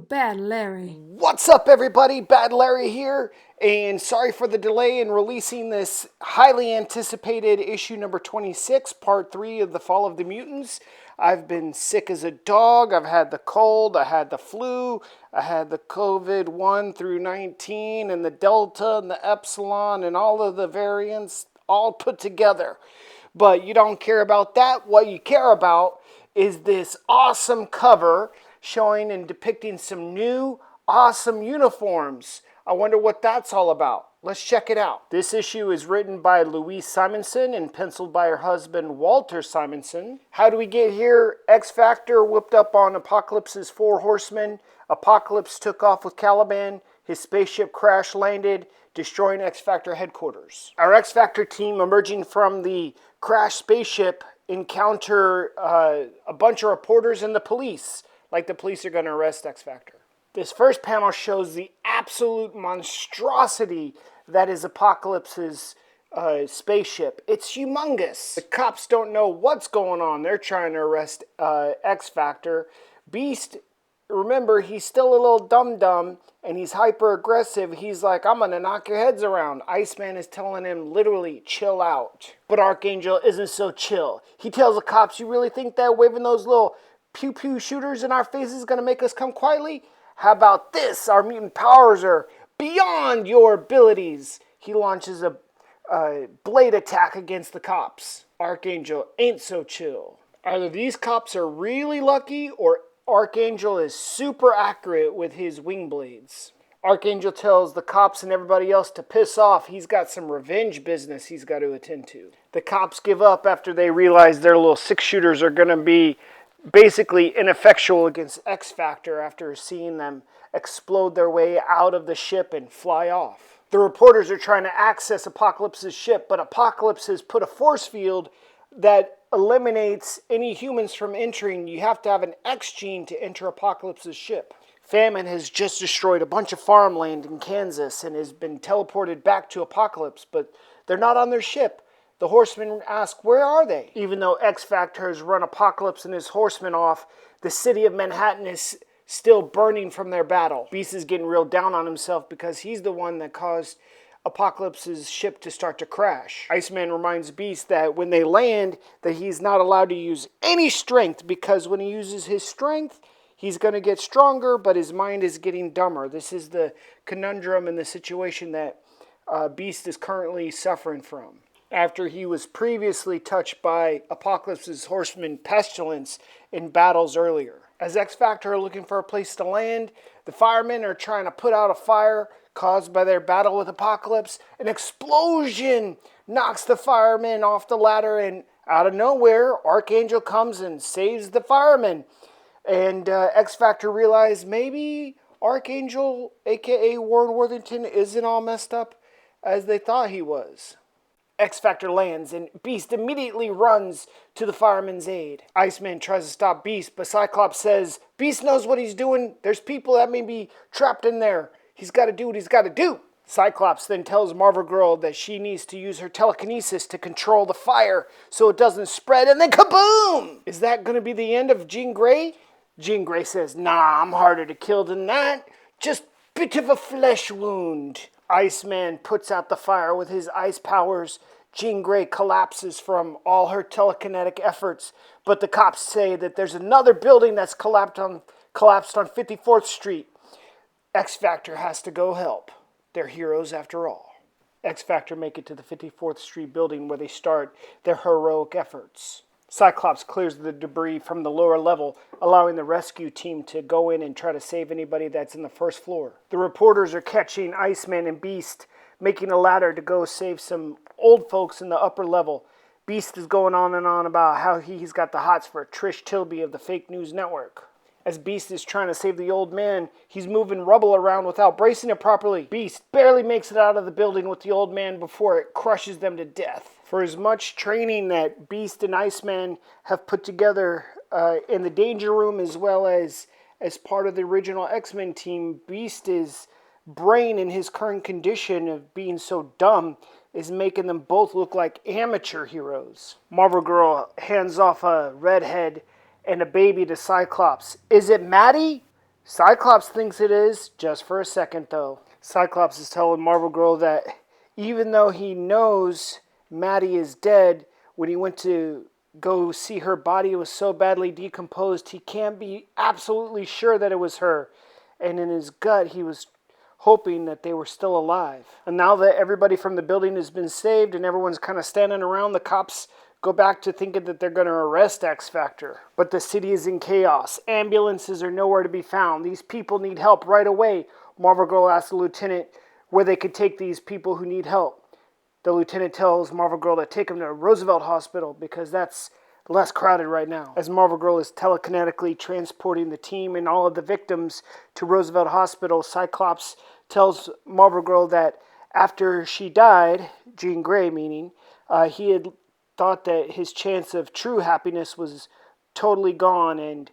Bad Larry. What's up, everybody? Bad Larry here, and sorry for the delay in releasing this highly anticipated issue number 26, part 3 of The Fall of the Mutants. I've been sick as a dog. I've had the cold, I had the flu, I had the COVID 1 through 19, and the Delta and the Epsilon, and all of the variants all put together. But you don't care about that. What you care about is this awesome cover showing and depicting some new awesome uniforms. I wonder what that's all about. Let's check it out. This issue is written by Louise Simonson and penciled by her husband Walter Simonson. How do we get here? X-Factor whipped up on Apocalypse's 4 horsemen. Apocalypse took off with Caliban. His spaceship crash landed, destroying X-Factor headquarters. Our X-Factor team, emerging from the crashed spaceship, encounter a bunch of reporters and the police. Like the police are going to arrest X-Factor. This first panel shows the absolute monstrosity that is Apocalypse's spaceship. It's humongous. The cops don't know what's going on. They're trying to arrest X-Factor. Beast, remember, he's still a little dum-dum, and he's hyper-aggressive. He's like, I'm going to knock your heads around. Iceman is telling him, literally, chill out. But Archangel isn't so chill. He tells the cops, you really think that waving those little pew-pew shooters in our faces is going to make us come quietly? How about this? Our mutant powers are beyond your abilities. He launches a blade attack against the cops. Archangel ain't so chill. Either these cops are really lucky or Archangel is super accurate with his wing blades. Archangel tells the cops and everybody else to piss off. He's got some revenge business he's got to attend to. The cops give up after they realize their little 6-shooters are going to be basically ineffectual against X-Factor after seeing them explode their way out of the ship and fly off. The reporters are trying to access Apocalypse's ship, but Apocalypse has put a force field that eliminates any humans from entering. You have to have an X gene to enter Apocalypse's ship. Famine has just destroyed a bunch of farmland in Kansas and has been teleported back to Apocalypse, but they're not on their ship. The horsemen ask, where are they? Even though X-Factor has run Apocalypse and his horsemen off, the city of Manhattan is still burning from their battle. Beast is getting real down on himself because he's the one that caused Apocalypse's ship to start to crash. Iceman reminds Beast that when they land, that he's not allowed to use any strength because when he uses his strength, he's going to get stronger, but his mind is getting dumber. This is the conundrum and the situation that Beast is currently suffering from, after he was previously touched by Apocalypse's horseman Pestilence in battles earlier. As X-Factor are looking for a place to land, the firemen are trying to put out a fire caused by their battle with Apocalypse. An explosion knocks the firemen off the ladder, and out of nowhere, Archangel comes and saves the firemen. And X-Factor realized maybe Archangel, aka Warren Worthington, isn't all messed up as they thought he was. X-Factor lands, and Beast immediately runs to the fireman's aid. Iceman tries to stop Beast, but Cyclops says, Beast knows what he's doing. There's people that may be trapped in there. He's got to do what he's got to do. Cyclops then tells Marvel Girl that she needs to use her telekinesis to control the fire so it doesn't spread, and then kaboom! Is that going to be the end of Jean Grey? Jean Grey says, nah, I'm harder to kill than that. Just bit of a flesh wound. Iceman puts out the fire with his ice powers. Jean Grey collapses from all her telekinetic efforts, but the cops say that there's another building that's collapsed on 54th Street. X-Factor has to go help. They're heroes after all. X-Factor make it to the 54th Street building where they start their heroic efforts. Cyclops clears the debris from the lower level, allowing the rescue team to go in and try to save anybody that's in the first floor. The reporters are catching Iceman and Beast, making a ladder to go save some old folks in the upper level. Beast is going on and on about how he's got the hots for Trish Tilby of the Fake News Network. As Beast is trying to save the old man, he's moving rubble around without bracing it properly. Beast barely makes it out of the building with the old man before it crushes them to death. For as much training that Beast and Iceman have put together in the Danger Room as well as part of the original X-Men team, Beast's brain in his current condition of being so dumb is making them both look like amateur heroes. Marvel Girl hands off a redhead and a baby to Cyclops. Is it Maddie? Cyclops thinks it is, just for a second though. Cyclops is telling Marvel Girl that even though he knows Maddie is dead, when he went to go see her body, it was so badly decomposed, he can't be absolutely sure that it was her. And in his gut, he was hoping that they were still alive. And now that everybody from the building has been saved and everyone's kind of standing around, the cops go back to thinking that they're going to arrest X Factor. But the city is in chaos. Ambulances are nowhere to be found. These people need help right away. Marvel Girl asks the lieutenant where they could take these people who need help. The lieutenant tells Marvel Girl to take them to Roosevelt Hospital because that's less crowded right now. As Marvel Girl is telekinetically transporting the team and all of the victims to Roosevelt Hospital, Cyclops tells Marvel Girl that after she died, Jean Grey meaning, he had thought that his chance of true happiness was totally gone, and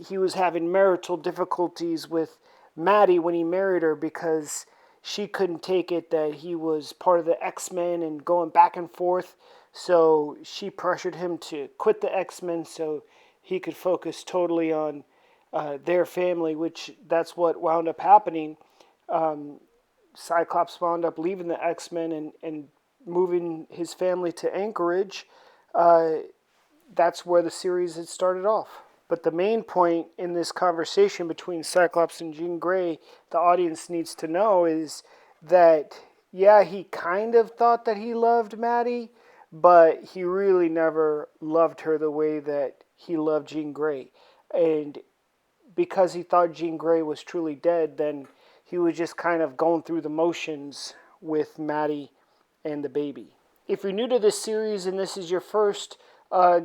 he was having marital difficulties with Maddie when he married her because she couldn't take it that he was part of the X-Men and going back and forth. So she pressured him to quit the X-Men so he could focus totally on their family, which that's what wound up happening. Cyclops wound up leaving the X-Men and moving his family to Anchorage. That's where the series had started off. But the main point in this conversation between Cyclops and Jean Grey, the audience needs to know is that, yeah, he kind of thought that he loved Maddie, but he really never loved her the way that he loved Jean Grey. And because he thought Jean Grey was truly dead, then he was just kind of going through the motions with Maddie and the baby. If you're new to this series and this is your first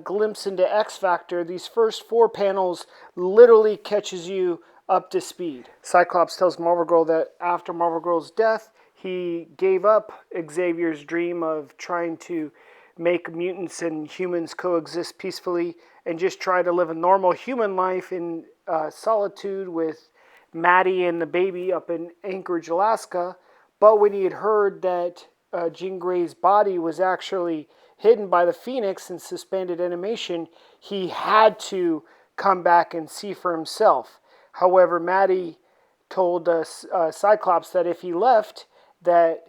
glimpse into X Factor, these first 4 panels literally catches you up to speed. Cyclops tells Marvel Girl that after Marvel Girl's death, he gave up Xavier's dream of trying to make mutants and humans coexist peacefully and just try to live a normal human life in solitude with Maddie and the baby up in Anchorage, Alaska. But when he had heard that Jean Grey's body was actually hidden by the Phoenix in suspended animation, he had to come back and see for himself. However, Maddie told Cyclops that if he left, that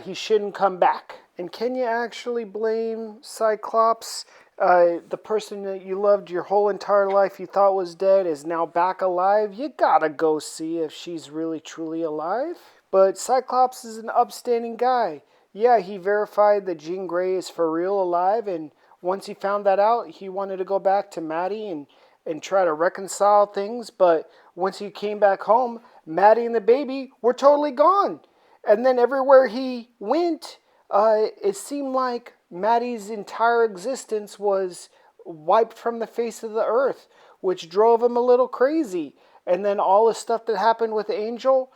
he shouldn't come back. And can you actually blame Cyclops? The person that you loved your whole entire life you thought was dead is now back alive. You gotta go see if she's really truly alive. But Cyclops is an upstanding guy. Yeah, he verified that Jean Grey is for real alive, and once he found that out, he wanted to go back to Maddie and try to reconcile things. But once he came back home, Maddie and the baby were totally gone. And then everywhere he went, it seemed like Maddie's entire existence was wiped from the face of the earth, which drove him a little crazy. And then all the stuff that happened with Angel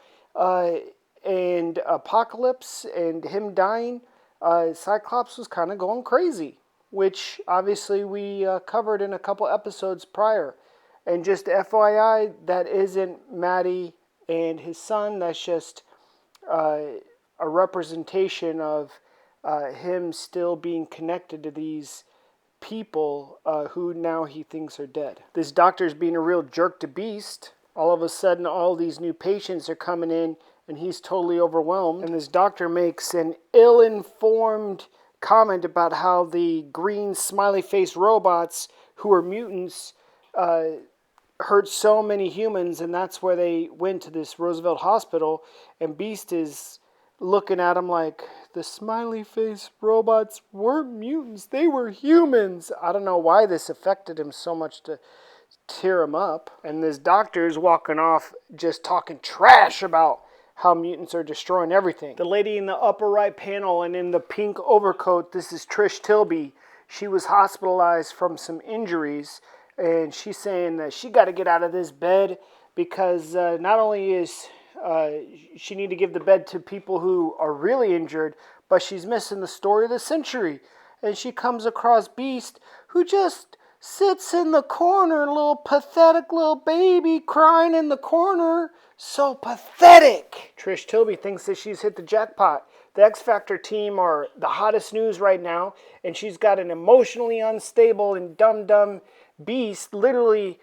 and Apocalypse and him dying, Cyclops was kind of going crazy, which obviously we covered in a couple episodes prior. And just FYI, that isn't Maddie and his son. That's just a representation of him still being connected to these people who now he thinks are dead. This doctor's being a real jerk to Beast. All of a sudden, all these new patients are coming in, and he's totally overwhelmed. And this doctor makes an ill-informed comment about how the green smiley-face robots, who are mutants, hurt so many humans, and that's where they went to this Roosevelt Hospital. And Beast is looking at him like, the smiley-face robots weren't mutants, they were humans. I don't know why this affected him so much to tear him up. And this doctor's walking off just talking trash about how mutants are destroying everything. The lady in the upper right panel and in the pink overcoat, this is Trish Tilby. She was hospitalized from some injuries, and she's saying that she got to get out of this bed because not only is she need to give the bed to people who are really injured, but she's missing the story of the century. And she comes across Beast, who just sits in the corner, little pathetic little baby crying in the corner. So pathetic. Trish Tilby thinks that she's hit the jackpot. The X Factor team are the hottest news right now, and she's got an emotionally unstable and dumb Beast literally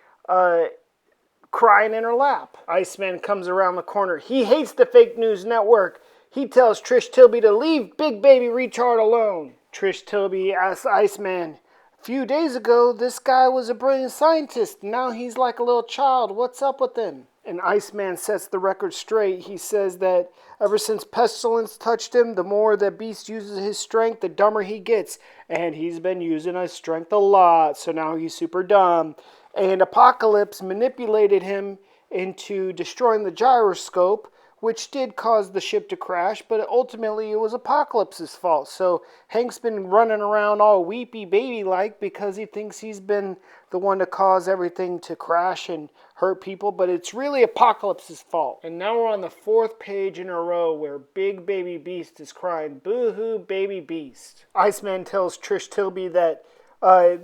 crying in her lap. Iceman comes around the corner. He hates the fake news network. He tells Trish Tilby to leave Big Baby Retard alone. Trish Tilby asks Iceman, a few days ago, this guy was a brilliant scientist. Now he's like a little child. What's up with him? And Iceman sets the record straight. He says that ever since Pestilence touched him, the more that Beast uses his strength, the dumber he gets. And he's been using his strength a lot, so now he's super dumb. And Apocalypse manipulated him into destroying the gyroscope, which did cause the ship to crash, but ultimately it was Apocalypse's fault. So Hank's been running around all weepy baby-like because he thinks he's been the one to cause everything to crash and hurt people, but it's really Apocalypse's fault. And now we're on the 4th page in a row where Big Baby Beast is crying, boo-hoo, Baby Beast. Iceman tells Trish Tilby that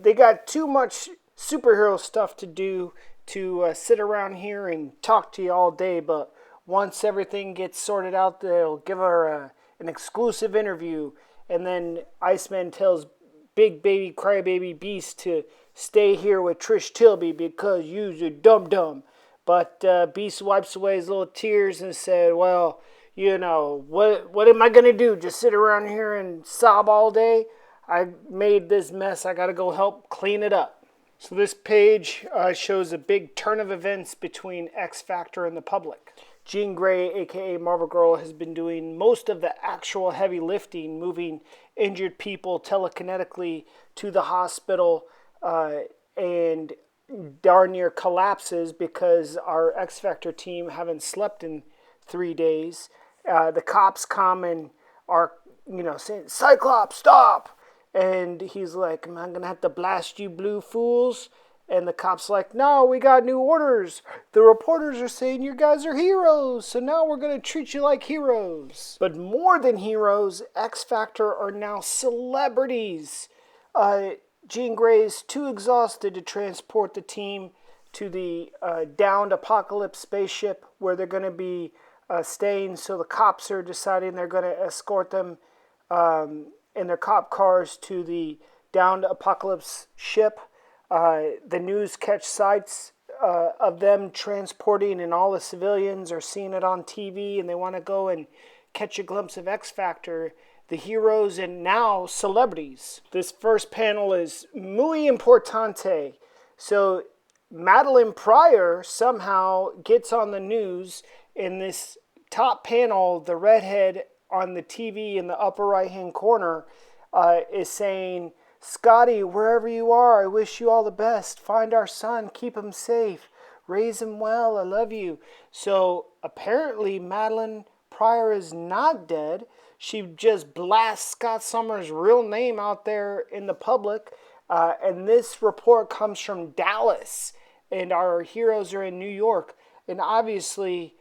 they got too much superhero stuff to do to sit around here and talk to you all day, but once everything gets sorted out, they'll give her an exclusive interview. And then Iceman tells Big Baby Crybaby Beast to stay here with Trish Tilby because you's a dum-dum. But Beast wipes away his little tears and said, well, you know, what am I going to do? Just sit around here and sob all day? I made this mess. I got to go help clean it up. So this page shows a big turn of events between X Factor and the public. Jean Grey, a.k.a. Marvel Girl, has been doing most of the actual heavy lifting, moving injured people telekinetically to the hospital and darn near collapses because our X Factor team haven't slept in 3 days. The cops come and are, saying, Cyclops, stop! And he's like, am I going to have to blast you blue fools? And the cop's like, no, we got new orders. The reporters are saying you guys are heroes, so now we're going to treat you like heroes. But more than heroes, X Factor are now celebrities. Jean Grey's too exhausted to transport the team to the downed Apocalypse spaceship where they're going to be staying, so the cops are deciding they're going to escort them in their cop cars to the downed Apocalypse ship. The news catch sights of them transporting, and all the civilians are seeing it on TV, and they want to go and catch a glimpse of X Factor, the heroes, and now celebrities. This first panel is muy importante. So Madeline Pryor somehow gets on the news in this top panel. The redhead on the TV in the upper right-hand corner is saying, Scotty, wherever you are, I wish you all the best. Find our son, keep him safe, raise him well, I love you. So apparently Madeline Pryor is not dead. She just blasts Scott Summers' real name out there in the public. And this report comes from Dallas, and our heroes are in New York. And obviously,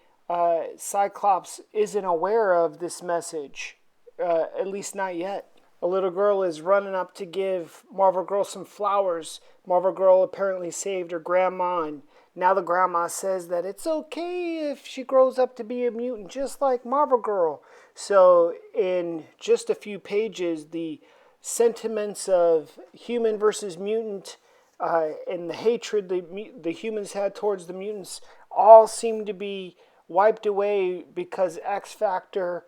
Cyclops isn't aware of this message, at least not yet. A little girl is running up to give Marvel Girl some flowers. Marvel Girl apparently saved her grandma, and now the grandma says that it's okay if she grows up to be a mutant, just like Marvel Girl. So in just a few pages, the sentiments of human versus mutant and the hatred the humans had towards the mutants all seem to be wiped away because X Factor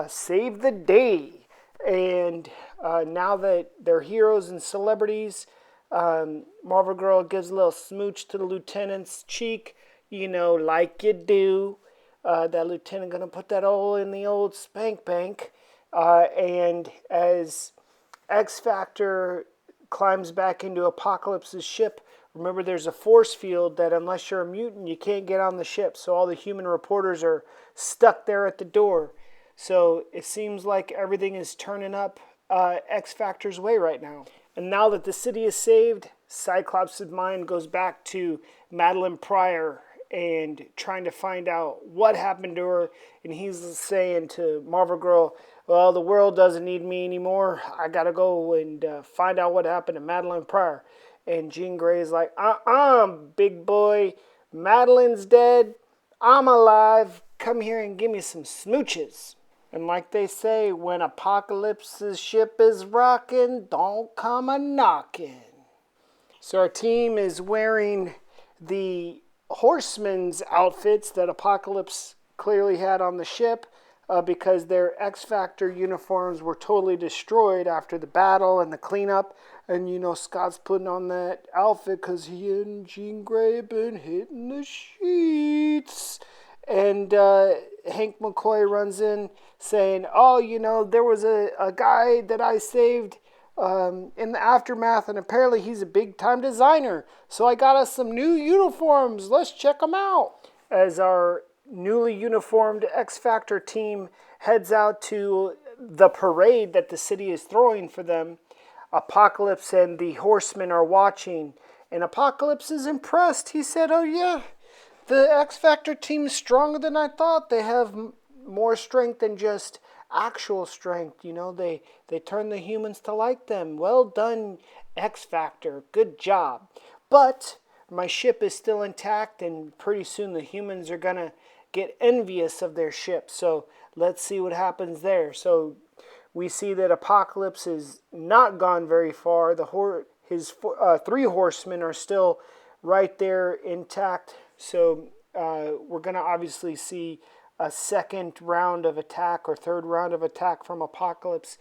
saved the day. And now that they're heroes and celebrities, Marvel Girl gives a little smooch to the lieutenant's cheek, like you do. That lieutenant gonna put that all in the old spank bank. And as X Factor climbs back into Apocalypse's ship, remember there's a force field that unless you're a mutant, you can't get on the ship. So all the human reporters are stuck there at the door. So it seems like everything is turning up X Factor's way right now. And now that the city is saved, Cyclops' mind goes back to Madeline Pryor and trying to find out what happened to her. And he's saying to Marvel Girl, well, the world doesn't need me anymore. I got to go and find out what happened to Madeline Pryor. And Jean Grey's like, big boy. Madeline's dead. I'm alive. Come here and give me some smooches. And like they say, when Apocalypse's ship is rocking, don't come a knocking. So our team is wearing the horsemen's outfits that Apocalypse clearly had on the ship, because their X Factor uniforms were totally destroyed after the battle and the cleanup. And Scott's putting on that outfit because he and Jean Grey been hitting the sheets. And Hank McCoy runs in saying, oh, there was a guy that I saved in the aftermath, and apparently he's a big-time designer. So I got us some new uniforms. Let's check them out. As our newly uniformed X Factor team heads out to the parade that the city is throwing for them, Apocalypse and the Horsemen are watching, and Apocalypse is impressed. He said, oh yeah, the X Factor team's stronger than I thought. They have more strength than just actual strength. They turn the humans to like them. Well done, X Factor. Good job. But my ship is still intact, and pretty soon the humans are going to get envious of their ship. So let's see what happens there. So we see that Apocalypse has not gone very far. His 3 horsemen are still right there intact. So we're going to obviously see a second round of attack or third round of attack from Apocalypse.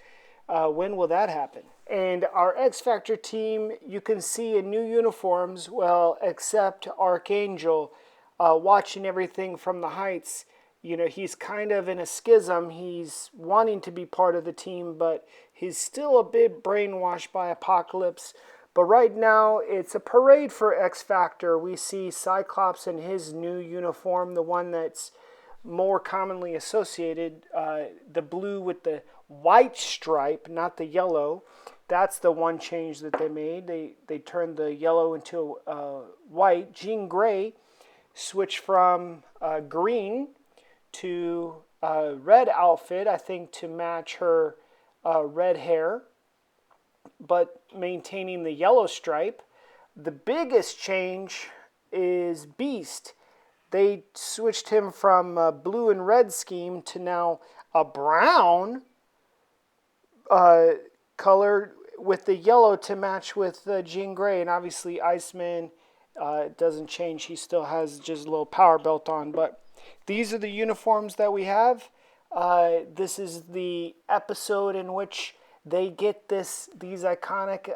When will that happen? And our X Factor team, you can see in new uniforms, well, except Archangel, watching everything from the heights. He's kind of in a schism. He's wanting to be part of the team, but he's still a bit brainwashed by Apocalypse. But right now, it's a parade for X Factor. We see Cyclops in his new uniform, the one that's more commonly associated, the blue with the white stripe, not the yellow. That's the one change that they made. They turned the yellow into white. Jean Grey switched from green to red outfit, I think to match her red hair, but maintaining the yellow stripe. The biggest change is Beast. They switched him from a blue and red scheme to now a brown color with the yellow to match with Jean Grey. And obviously Iceman doesn't change. He still has just a little power belt on. But these are the uniforms that we have. This is the episode in which they get these iconic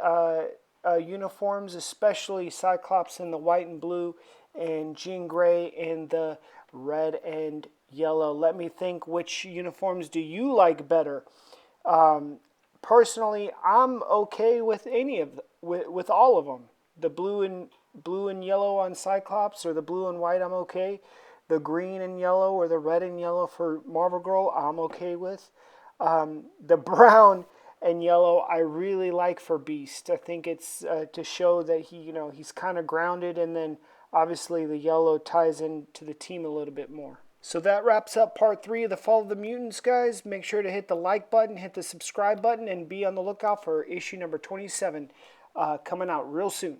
uniforms, especially Cyclops in the white and blue, and Jean Grey in the red and yellow. Let me think, which uniforms do you like better? Personally, I'm okay with any of with all of them. The blue and yellow on Cyclops, or the blue and white, I'm okay. The green and yellow or the red and yellow for Marvel Girl, I'm okay with. The brown and yellow, I really like for Beast. I think it's to show that he's kind of grounded, and then obviously the yellow ties into the team a little bit more. So that wraps up part 3 of the Fall of the Mutants, guys. Make sure to hit the like button, hit the subscribe button, and be on the lookout for issue number 27 coming out real soon.